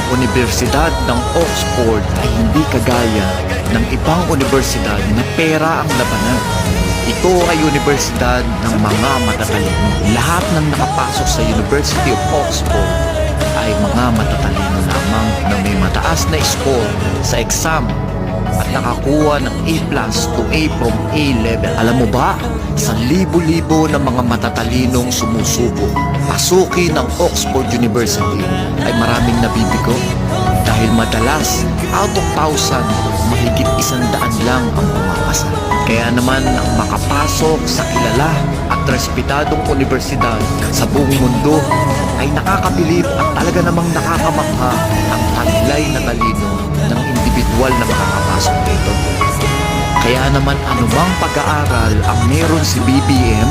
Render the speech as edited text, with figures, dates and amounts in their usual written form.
Universidad ng Oxford ay hindi kagaya ng ibang universidad na pera ang labanan. Ito ay universidad ng mga matatalino. Lahat ng nakapasok sa University of Oxford ay mga matatalino lamang na may mataas na score sa exam at nakakuha ng A+ to A from A level. Alam mo ba, sa libo-libo ng mga matatalinong sumusubok pasukin ng Oxford University ay maraming nabibigo dahil madalas out of 1,000 mahigit 100 lang ang pumapasa. Kaya naman ang makapasok sa kilala at respetadong universidad sa buong mundo ay nakakabilib at talaga namang nakakamangha ang taglay na talino ng individual na makakapasok dito. Kaya naman anumang pag-aaral ang meron si BBM